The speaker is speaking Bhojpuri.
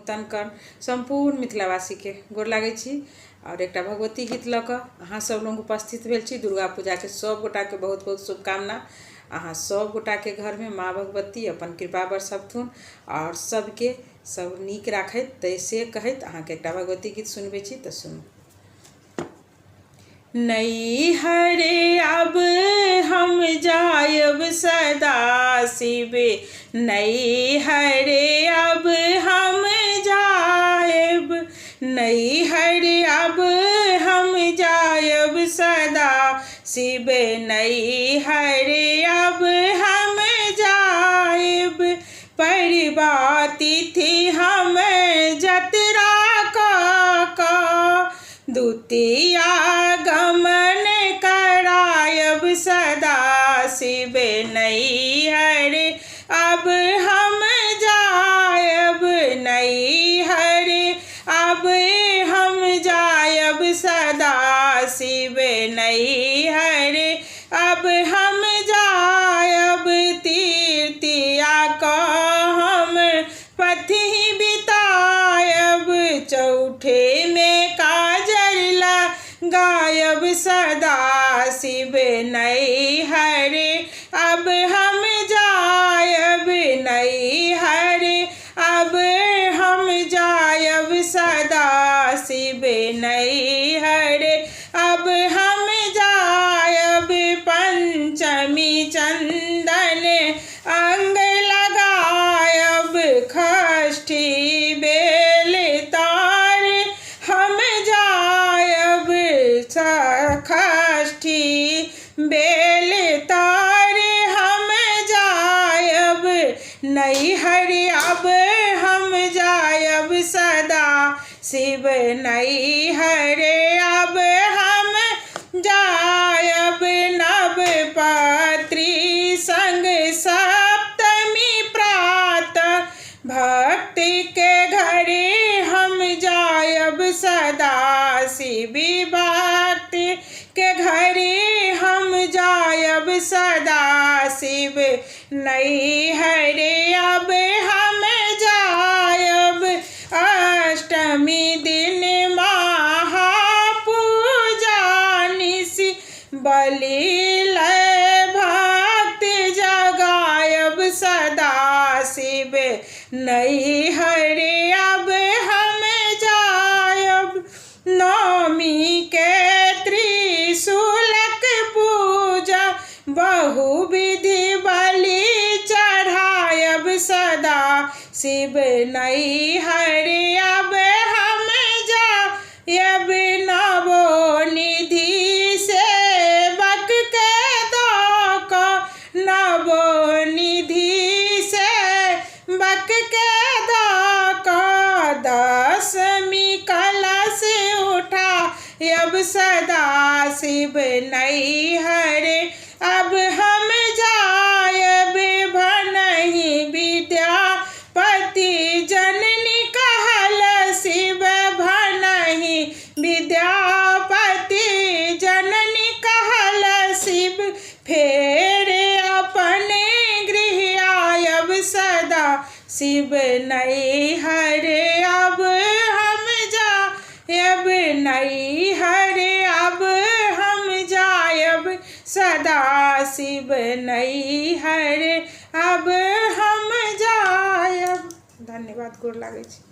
नूतन कर्ण संपूर्ण मिथिलावासी के गोर लागै छी और एक भगवती गीत लऽ कऽ अहाँ सब लोग उपस्थित भेल छी। दुर्गा पूजा के सब गोटा के बहुत बहुत शुभकामना। अहाँ सब गोटा के घर में माँ भगवती अपन कृपा बरसथुन और सबके सब नीक राखैत। तै से कहैत अहाँ के एक भगवती गीत सुनबै छी तऽ सुनू। नैहरे अब हम जायब सदा शिव, नैहरे अब हम जायब, नैहरे अब हम जायब सदा शिव, नैहरे अब हम जायब। परिवार तिथि हम जतरा का द्वितीया गमन करायब सदा शिव, नैहरे अब हम जायब, नैहरे अब हम जायब सदा शिव, नैहरे अब हम जायब। तृतीया का हम पथि बितायब, चौथे में काजल लगायब सदा शिव, नैहरे अब हम जायब, नैहरे अब हम जायब सदा शिव, नैहरे अब हम जायब। पंचमी चंदन अंग लगायब, षष्ठी बेल तार हम जायब, षष्ठी बेल तार हम जायब। नैहरे अब हम जायब सदा शिव, नैहरे अब हम जायब। नवपत्री संग सप्तमी प्रातः भक्ति के घरे हम जायब सदा शिव, भक्ति के घरे हम जायब सदा शिव, नैहरे अब हम जायब। अष्टमी दिन महापूजा निशि बलि लय भक्ति जगायब सदा शिव, नैहरे अब हम जायब। नवमी के त्रिशूलक पूजा बहुविधि बलि चढ़ायब सदा शिव, नैहरे अब हम जायब। नवो निधि सेवक के दाका, नवो निधि सेवक के दाका, दशमी कलश उठायब सदा शिव, नैहरे अब हम जायब। भनहि विद्यापति जननी कहल शिव, भनहि विद्यापति जननी कहल शिव, फेर अपने गृह आयब सदा शिव, नैहरे अब हम जायब, नैहरे अब हम जायब सदा शिव, नैहरे अब हम जायब। धन्यवाद। गोर लागै छी।